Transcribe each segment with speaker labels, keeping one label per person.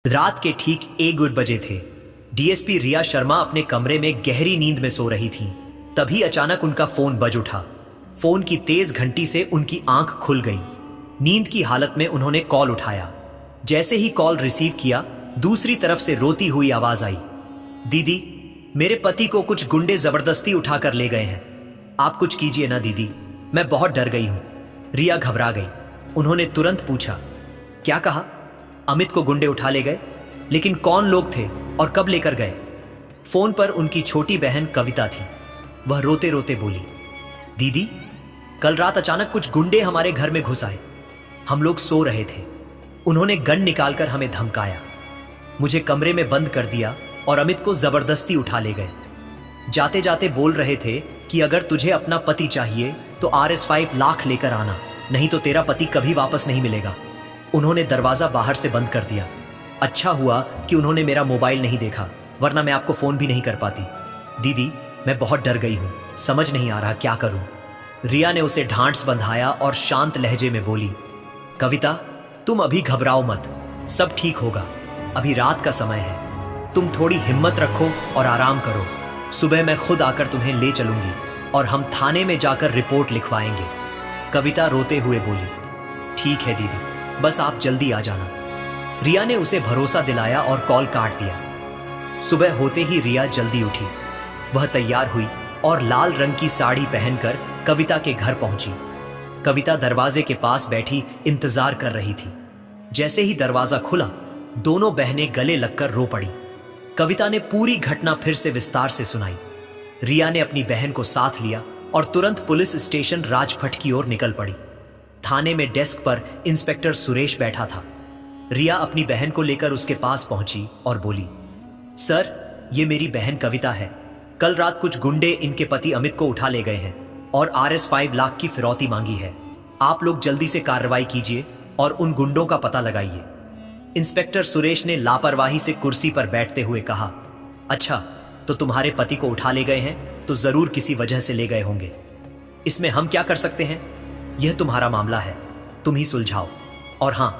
Speaker 1: रात के ठीक 1 बजे थे। डीएसपी रिया शर्मा अपने कमरे में गहरी नींद में सो रही थीं। तभी अचानक उनका फोन बज उठा। फोन की तेज घंटी से उनकी आंख खुल गई। नींद की हालत में उन्होंने कॉल उठाया। जैसे ही कॉल रिसीव किया, दूसरी तरफ से रोती हुई आवाज आई, दीदी, मेरे पति को कुछ गुंडे जबरदस्ती उठाकर ले गए हैं। आप कुछ कीजिए ना दीदी, मैं बहुत डर गई हूं। रिया घबरा गई। उन्होंने तुरंत पूछा, क्या कहा? अमित को गुंडे उठा ले गए? लेकिन कौन लोग थे और कब लेकर गए? फोन पर उनकी छोटी बहन कविता थी। वह रोते रोते बोली, दीदी, कल रात अचानक कुछ गुंडे हमारे घर में घुस आए। हम लोग सो रहे थे। उन्होंने गन निकालकर हमें धमकाया, मुझे कमरे में बंद कर दिया और अमित को जबरदस्ती उठा ले गए। जाते जाते बोल रहे थे कि अगर तुझे अपना पति चाहिए तो RS5 लाख लेकर आना, नहीं तो तेरा पति कभी वापस नहीं मिलेगा। उन्होंने दरवाजा बाहर से बंद कर दिया। अच्छा हुआ कि उन्होंने मेरा मोबाइल नहीं देखा, वरना मैं आपको फोन भी नहीं कर पाती। दीदी, मैं बहुत डर गई हूं, समझ नहीं आ रहा क्या करूं। रिया ने उसे ढांढस बंधाया और शांत लहजे में बोली, कविता, तुम अभी घबराओ मत, सब ठीक होगा। अभी रात का समय है, तुम थोड़ी हिम्मत रखो और आराम करो। सुबह मैं खुद आकर तुम्हें ले चलूंगी और हम थाने में जाकर रिपोर्ट लिखवाएंगे। कविता रोते हुए बोली, ठीक है दीदी, बस आप जल्दी आ जाना। रिया ने उसे भरोसा दिलाया और कॉल काट दिया। सुबह होते ही रिया जल्दी उठी। वह तैयार हुई और लाल रंग की साड़ी पहनकर कविता के घर पहुंची। कविता दरवाजे के पास बैठी इंतजार कर रही थी। जैसे ही दरवाजा खुला, दोनों बहनें गले लगकर रो पड़ी। कविता ने पूरी घटना फिर से विस्तार से सुनाई। रिया ने अपनी बहन को साथ लिया और तुरंत पुलिस स्टेशन राजभट की ओर निकल पड़ी। थाने में डेस्क पर इंस्पेक्टर सुरेश बैठा था। रिया अपनी बहन को लेकर उसके पास पहुंची और बोली, सर, ये मेरी बहन कविता है। कल रात कुछ गुंडे इनके पति अमित को उठा ले गए हैं और RS5 लाख की फिरौती मांगी है। आप लोग जल्दी से कार्रवाई कीजिए और उन गुंडों का पता लगाइए। इंस्पेक्टर सुरेश ने लापरवाही से कुर्सी पर बैठते हुए कहा, अच्छा, तो तुम्हारे पति को उठा ले गए हैं तो जरूर किसी वजह से ले गए होंगे। इसमें हम क्या कर सकते हैं? यह तुम्हारा मामला है, तुम ही सुलझाओ। और हां,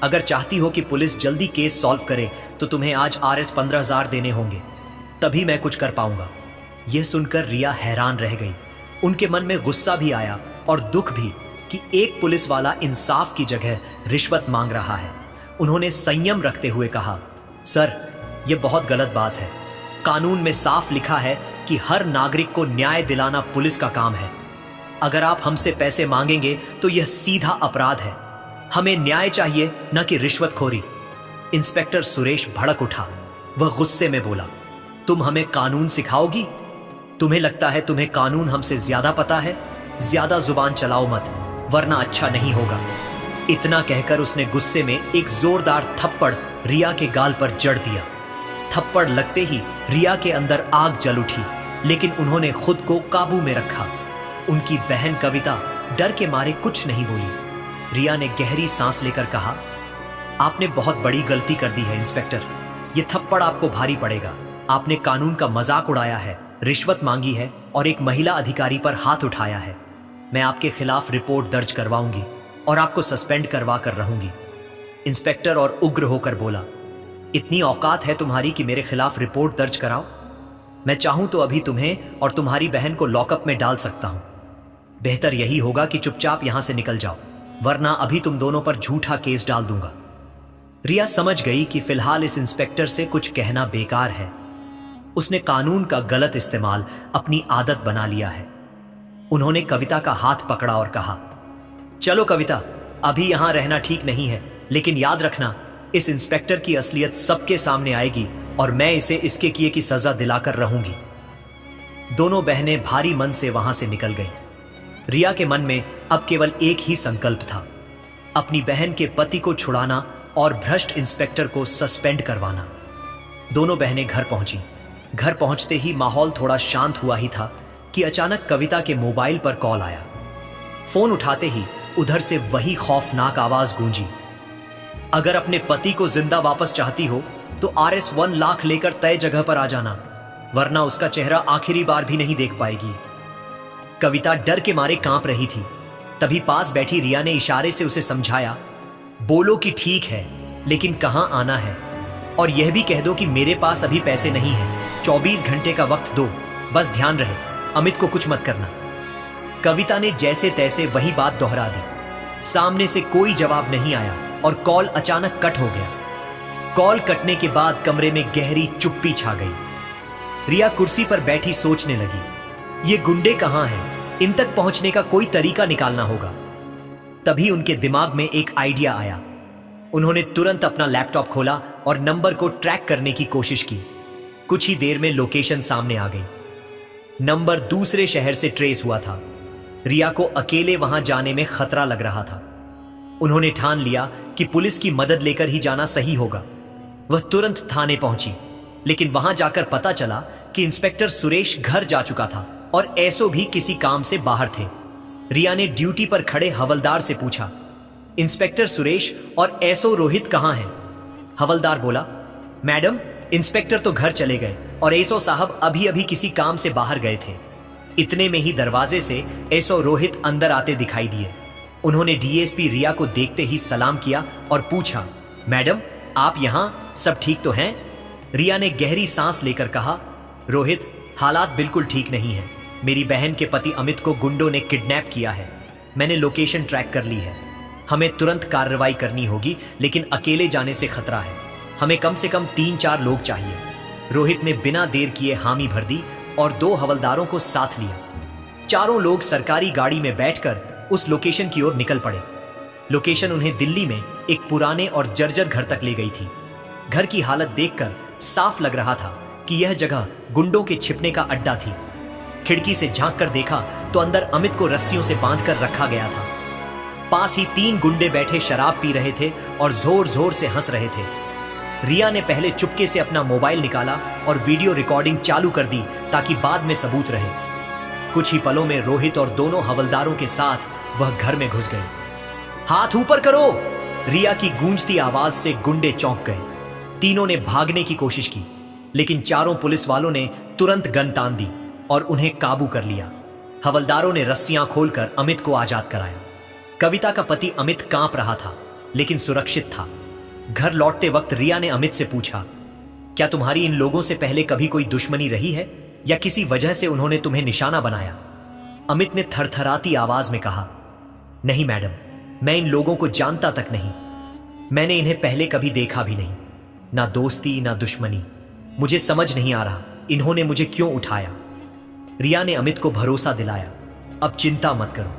Speaker 1: अगर चाहती हो कि पुलिस जल्दी केस सॉल्व करे तो तुम्हें आज RS 15,000 देने होंगे, तभी मैं कुछ कर पाऊंगा। यह सुनकर रिया हैरान रह गई। उनके मन में गुस्सा भी आया और दुख भी कि एक पुलिस वाला इंसाफ की जगह रिश्वत मांग रहा है। उन्होंने संयम रखते हुए कहा, सर, यह बहुत गलत बात है। कानून में साफ लिखा है कि हर नागरिक को न्याय दिलाना पुलिस का काम है। अगर आप हमसे पैसे मांगेंगे तो यह सीधा अपराध है। हमें न्याय चाहिए, न कि रिश्वतखोरी। इंस्पेक्टर सुरेश भड़क उठा। वह गुस्से में बोला, तुम हमें कानून सिखाओगी? तुम्हें लगता है तुम्हें कानून हमसे ज्यादा पता है? ज्यादा जुबान चलाओ मत, वरना अच्छा नहीं होगा। इतना कहकर उसने गुस्से में एक जोरदार थप्पड़ रिया के गाल पर जड़ दिया। थप्पड़ लगते ही रिया के अंदर आग जल उठी, लेकिन उन्होंने खुद को काबू में रखा। उनकी बहन कविता डर के मारे कुछ नहीं बोली। रिया ने गहरी सांस लेकर कहा, आपने बहुत बड़ी गलती कर दी है इंस्पेक्टर। यह थप्पड़ आपको भारी पड़ेगा। आपने कानून का मजाक उड़ाया है, रिश्वत मांगी है और एक महिला अधिकारी पर हाथ उठाया है। मैं आपके खिलाफ रिपोर्ट दर्ज करवाऊंगी और आपको सस्पेंड करवा कर रहूंगी। इंस्पेक्टर और उग्र होकर बोला, इतनी औकात है तुम्हारी कि मेरे खिलाफ रिपोर्ट दर्ज कराओ? मैं चाहूं तो अभी तुम्हें और तुम्हारी बहन को लॉकअप में डाल सकता हूं। बेहतर यही होगा कि चुपचाप यहां से निकल जाओ, वरना अभी तुम दोनों पर झूठा केस डाल दूंगा। रिया समझ गई कि फिलहाल इस इंस्पेक्टर से कुछ कहना बेकार है। उसने कानून का गलत इस्तेमाल अपनी आदत बना लिया है। उन्होंने कविता का हाथ पकड़ा और कहा, चलो कविता, अभी यहां रहना ठीक नहीं है, लेकिन याद रखना, इस इंस्पेक्टर की असलियत सबके सामने आएगी और मैं इसे इसके किए की सजा दिलाकर रहूंगी। दोनों बहनें भारी मन से वहां से निकल गईं। रिया के मन में अब केवल एक ही संकल्प था, अपनी बहन के पति को छुड़ाना और भ्रष्ट इंस्पेक्टर को सस्पेंड करवाना। दोनों बहनें घर पहुंची। घर पहुंचते ही माहौल थोड़ा शांत हुआ ही था कि अचानक कविता के मोबाइल पर कॉल आया। फोन उठाते ही उधर से वही खौफनाक आवाज गूंजी, अगर अपने पति को जिंदा वापस चाहती हो तो RS 1 लाख लेकर तय जगह पर आ जाना, वरना उसका चेहरा आखिरी बार भी नहीं देख पाएगी। कविता डर के मारे कांप रही थी। तभी पास बैठी रिया ने इशारे से उसे समझाया, बोलो कि ठीक है, लेकिन कहां आना है? और यह भी कह दो कि मेरे पास अभी पैसे नहीं हैं। 24 घंटे का वक्त दो, बस ध्यान रहे अमित को कुछ मत करना। कविता ने जैसे तैसे वही बात दोहरा दी। सामने से कोई जवाब नहीं आया और कॉल अचानक कट हो गया। कॉल कटने के बाद कमरे में गहरी चुप्पी छा गई। रिया कुर्सी पर बैठी सोचने लगी, ये गुंडे कहां हैं? इन तक पहुंचने का कोई तरीका निकालना होगा। तभी उनके दिमाग में एक आइडिया आया। उन्होंने तुरंत अपना लैपटॉप खोला और नंबर को ट्रैक करने की कोशिश की। कुछ ही देर में लोकेशन सामने आ गई। नंबर दूसरे शहर से ट्रेस हुआ था। रिया को अकेले वहां जाने में खतरा लग रहा था। उन्होंने ठान लिया कि पुलिस की मदद लेकर ही जाना सही होगा। वह तुरंत थाने पहुंची, लेकिन वहां जाकर पता चला कि इंस्पेक्टर सुरेश घर जा चुका था और एसओ भी किसी काम से बाहर थे। रिया ने ड्यूटी पर खड़े हवलदार से पूछा, इंस्पेक्टर सुरेश और एसओ रोहित कहां हैं? हवलदार बोला, मैडम, इंस्पेक्टर तो घर चले गए और एसओ साहब अभी अभी किसी काम से बाहर गए थे। इतने में ही दरवाजे से एसओ रोहित अंदर आते दिखाई दिए। उन्होंने डीएसपी रिया को देखते ही सलाम किया और पूछा, मैडम, आप यहां, सब ठीक तो हैं? रिया ने गहरी सांस लेकर कहा, रोहित, हालात बिल्कुल ठीक नहीं है। मेरी बहन के पति अमित को गुंडों ने किडनैप किया है। मैंने लोकेशन ट्रैक कर ली है। हमें तुरंत कार्रवाई करनी होगी, लेकिन अकेले जाने से खतरा है। हमें कम से कम 3-4 लोग चाहिए। रोहित ने बिना देर किए हामी भर दी और 2 हवलदारों को साथ लिया। चारों लोग सरकारी गाड़ी में बैठकर उस लोकेशन की ओर निकल पड़े। लोकेशन उन्हें दिल्ली में एक पुराने और जर्जर घर तक ले गई थी। घर की हालत देखकर साफ लग रहा था कि यह जगह गुंडों के छिपने का अड्डा थी। खिड़की से झांक कर देखा तो अंदर अमित को रस्सियों से बांधकर रखा गया था। पास ही 3 गुंडे बैठे शराब पी रहे थे और जोर जोर से हंस रहे थे। रिया ने पहले चुपके से अपना मोबाइल निकाला और वीडियो रिकॉर्डिंग चालू कर दी ताकि बाद में सबूत रहे। कुछ ही पलों में रोहित और दोनों हवलदारों के साथ वह घर में घुस गए। हाथ ऊपर करो! रिया की गूंजती आवाज से गुंडे चौंक गए। तीनों ने भागने की कोशिश की, लेकिन चारों पुलिस वालों ने तुरंत गन तान दी और उन्हें काबू कर लिया। हवलदारों ने रस्सियां खोलकर अमित को आजाद कराया। कविता का पति अमित कांप रहा था, लेकिन सुरक्षित था। घर लौटते वक्त रिया ने अमित से पूछा, क्या तुम्हारी इन लोगों से पहले कभी कोई दुश्मनी रही है या किसी वजह से उन्होंने तुम्हें निशाना बनाया? अमित ने थरथराती आवाज में कहा, नहीं मैडम, मैं इन लोगों को जानता तक नहीं। मैंने इन्हें पहले कभी देखा भी नहीं। ना दोस्ती ना दुश्मनी। मुझे समझ नहीं आ रहा इन्होंने मुझे क्यों उठाया। रिया ने अमित को भरोसा दिलाया, अब चिंता मत करो,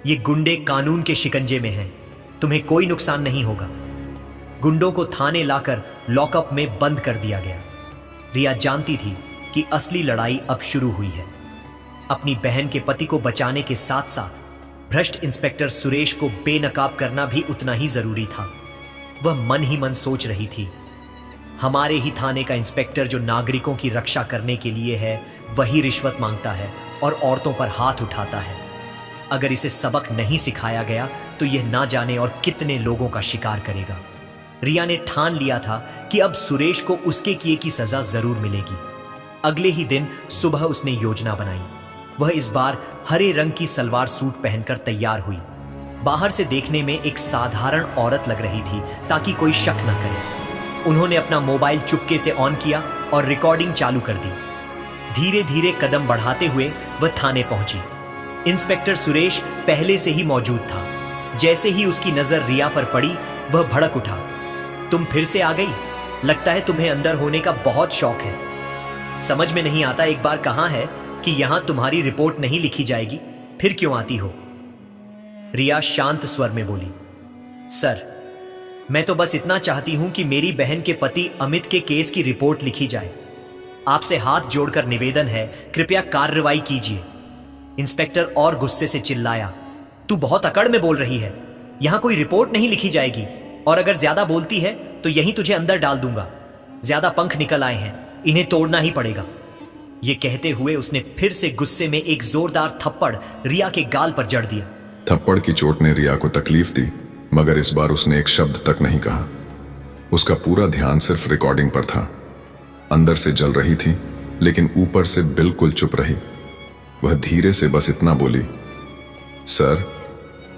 Speaker 1: ये गुंडे कानून के शिकंजे में हैं, तुम्हें कोई नुकसान नहीं होगा। गुंडों को थाने लाकर लॉकअप में बंद कर दिया गया। रिया जानती थी कि असली लड़ाई अब शुरू हुई है। अपनी बहन के पति को बचाने के साथ साथ भ्रष्ट इंस्पेक्टर सुरेश को बेनकाब करना भी उतना ही जरूरी था। वह मन ही मन सोच रही थी, हमारे ही थाने का इंस्पेक्टर जो नागरिकों की रक्षा करने के लिए है, वही रिश्वत मांगता है और औरतों पर हाथ उठाता है। अगर इसे सबक नहीं सिखाया गया तो यह ना जाने और कितने लोगों का शिकार करेगा। रिया ने ठान लिया था कि अब सुरेश को उसके किए की सजा जरूर मिलेगी। अगले ही दिन सुबह उसने योजना बनाई। वह इस बार हरे रंग की सलवार सूट पहनकर तैयार हुई। बाहर से देखने में एक साधारण औरत लग रही थी ताकि कोई शक न करे। उन्होंने अपना मोबाइल चुपके से ऑन किया और रिकॉर्डिंग चालू कर दी। धीरे धीरे कदम बढ़ाते हुए वह थाने पहुंची। इंस्पेक्टर सुरेश पहले से ही मौजूद था। जैसे ही उसकी नजर रिया पर पड़ी, वह भड़क उठा, तुम फिर से आ गई? लगता है तुम्हें अंदर होने का बहुत शौक है। समझ में नहीं आता एक बार कहां है कि यहां तुम्हारी रिपोर्ट नहीं लिखी जाएगी, फिर क्यों आती हो? रिया शांत स्वर में बोली, सर, मैं तो बस इतना चाहती हूं कि मेरी बहन के पति अमित के केस की रिपोर्ट लिखी जाए। आपसे हाथ जोड़कर निवेदन है, कृपया कार्रवाई कीजिए। इंस्पेक्टर और गुस्से से चिल्लाया, तू बहुत अकड़ में बोल रही है। यहां कोई रिपोर्ट नहीं लिखी जाएगी, और अगर ज्यादा बोलती है तो यहीं तुझे अंदर डाल दूंगा। ज्यादा पंख निकल आए हैं, इन्हें तोड़ना ही पड़ेगा। यह कहते हुए उसने फिर से गुस्से में एक जोरदार थप्पड़ रिया के गाल पर जड़ दिया।
Speaker 2: थप्पड़ की चोट ने रिया को तकलीफ दी, मगर इस बार उसने एक शब्द तक नहीं कहा। उसका पूरा ध्यान सिर्फ रिकॉर्डिंग पर था। अंदर से जल रही थी, लेकिन ऊपर से बिल्कुल चुप रही। वह धीरे से बस इतना बोली, सर,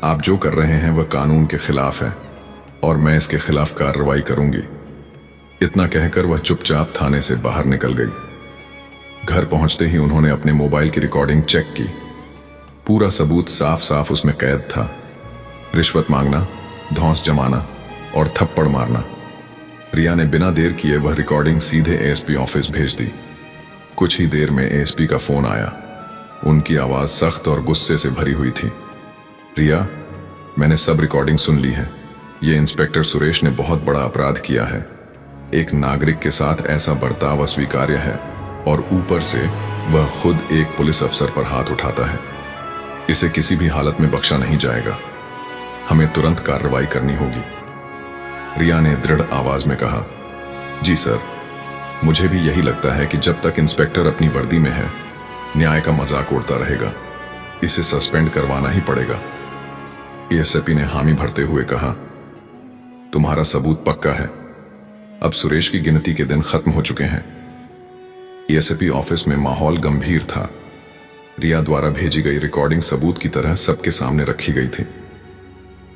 Speaker 2: आप जो कर रहे हैं वह कानून के खिलाफ है और मैं इसके खिलाफ कार्रवाई करूंगी। इतना कहकर वह चुपचाप थाने से बाहर निकल गई। घर पहुंचते ही उन्होंने अपने मोबाइल की रिकॉर्डिंग चेक की। पूरा सबूत साफ साफ उसमें कैद था। रिश्वत मांगना, धौंस जमाना और थप्पड़ मारना। रिया ने बिना देर किए वह रिकॉर्डिंग सीधे एएसपी ऑफिस भेज दी। कुछ ही देर में एएसपी का फोन आया। उनकी आवाज सख्त और गुस्से से भरी हुई थी। रिया, मैंने सब रिकॉर्डिंग सुन ली है। ये इंस्पेक्टर सुरेश ने बहुत बड़ा अपराध किया है। एक नागरिक के साथ ऐसा बर्ताव अस्वीकार्य है और ऊपर से वह खुद एक पुलिस अफसर पर हाथ उठाता है। इसे किसी भी हालत में बख्शा नहीं जाएगा। हमें तुरंत कार्रवाई करनी होगी। रिया ने दृढ़ आवाज में कहा, जी सर, मुझे भी यही लगता है कि जब तक इंस्पेक्टर अपनी वर्दी में है, न्याय का मजाक उड़ता रहेगा। इसे सस्पेंड करवाना ही पड़ेगा। एएसपी ने हामी भरते हुए कहा, तुम्हारा सबूत पक्का है। अब सुरेश की गिनती के दिन खत्म हो चुके हैं। एएसपी ऑफिस में माहौल गंभीर था। रिया द्वारा भेजी गई रिकॉर्डिंग सबूत की तरह सबके सामने रखी गई थी।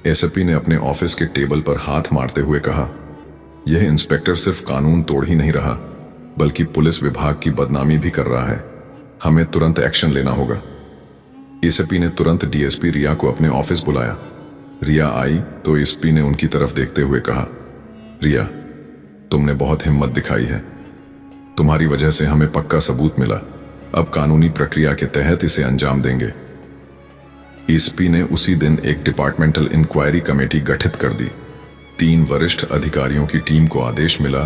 Speaker 2: एएसपी ने अपने ऑफिस के टेबल पर हाथ मारते हुए कहा, यह इंस्पेक्टर सिर्फ कानून तोड़ ही नहीं रहा, बल्कि पुलिस विभाग की बदनामी भी कर रहा है। हमें तुरंत एक्शन लेना होगा। एएसपी ने तुरंत डीएसपी रिया को अपने ऑफिस बुलाया। रिया आई तो एएसपी ने उनकी तरफ देखते हुए कहा, रिया, तुमने बहुत हिम्मत दिखाई है। तुम्हारी वजह से हमें पक्का सबूत मिला। अब कानूनी प्रक्रिया के तहत इसे अंजाम देंगे। एएसपी ने उसी दिन एक डिपार्टमेंटल इंक्वायरी कमेटी गठित कर दी। 3 वरिष्ठ अधिकारियों की टीम को आदेश मिला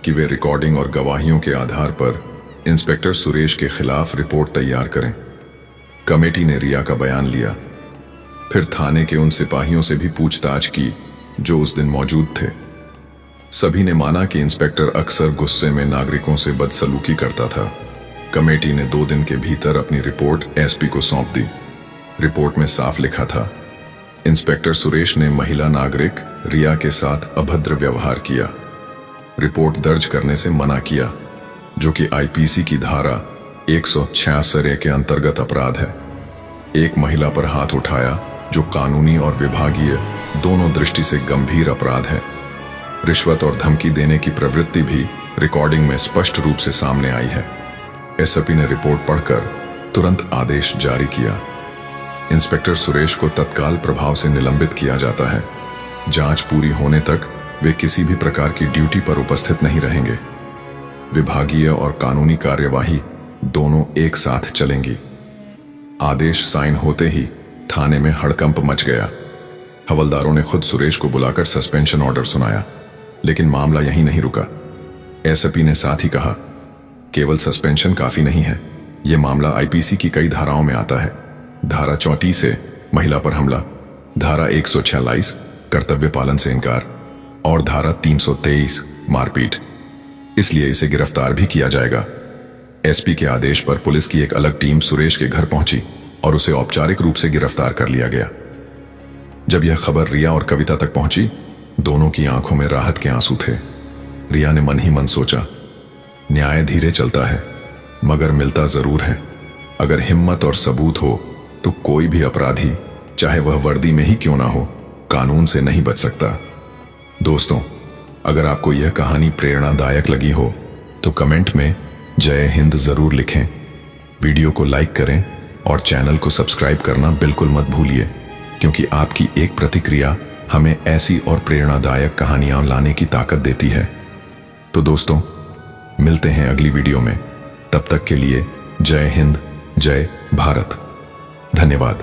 Speaker 2: कि वे रिकॉर्डिंग और गवाहियों के आधार पर इंस्पेक्टर सुरेश के खिलाफ रिपोर्ट तैयार करें। कमेटी ने रिया का बयान लिया, फिर थाने के उन सिपाहियों से भी पूछताछ की जो उस दिन मौजूद थे। सभी ने माना कि इंस्पेक्टर अक्सर गुस्से में नागरिकों से बदसलूकी करता था। कमेटी ने 2 दिन के भीतर अपनी रिपोर्ट एसपी को सौंप दी। रिपोर्ट में साफ लिखा था, इंस्पेक्टर सुरेश ने महिला नागरिक रिया के साथ अभद्र व्यवहार किया। रिपोर्ट दर्ज करने से मना किया, जो कि आईपीसी की धारा 166 के अंतर्गत अपराध है। एक महिला पर हाथ उठाया, जो कानूनी और विभागीय दोनों दृष्टि से गंभीर अपराध है। रिश्वत और धमकी देने की प्रवृत्ति भी रिकॉर्डिंग में स्पष्ट रूप से सामने आई है। एसपी ने रिपोर्ट पढ़कर तुरंत आदेश जारी किया। इंस्पेक्टर सुरेश को तत्काल प्रभाव से निलंबित किया जाता है। जांच पूरी होने तक वे किसी भी प्रकार की ड्यूटी पर उपस्थित नहीं रहेंगे। विभागीय और कानूनी कार्यवाही दोनों एक साथ चलेंगी। आदेश साइन होते ही थाने में हड़कंप मच गया। हवलदारों ने खुद सुरेश को बुलाकर सस्पेंशन ऑर्डर सुनाया, लेकिन मामला यहीं नहीं रुका। एसपी ने साथ ही कहा, केवल सस्पेंशन काफी नहीं है, यह मामला आईपीसी की कई धाराओं में आता है। धारा 34 से महिला पर हमला, धारा 146 कर्तव्य पालन से इनकार और धारा 323 मारपीट। इसलिए इसे गिरफ्तार भी किया जाएगा। एसपी के आदेश पर पुलिस की एक अलग टीम सुरेश के घर पहुंची और उसे औपचारिक रूप से गिरफ्तार कर लिया गया। जब यह खबर रिया और कविता तक पहुंची, दोनों की आंखों में राहत के आंसू थे। रिया ने मन ही मन सोचा, न्याय धीरे चलता है मगर मिलता जरूर है। अगर हिम्मत और सबूत हो तो कोई भी अपराधी, चाहे वह वर्दी में ही क्यों ना हो, कानून से नहीं बच सकता। दोस्तों, अगर आपको यह कहानी प्रेरणादायक लगी हो तो कमेंट में जय हिंद जरूर लिखें। वीडियो को लाइक करें और चैनल को सब्सक्राइब करना बिल्कुल मत भूलिए, क्योंकि आपकी एक प्रतिक्रिया हमें ऐसी और प्रेरणादायक कहानियां लाने की ताकत देती है। तो दोस्तों, मिलते हैं अगली वीडियो में। तब तक के लिए जय हिंद, जय भारत। धन्यवाद।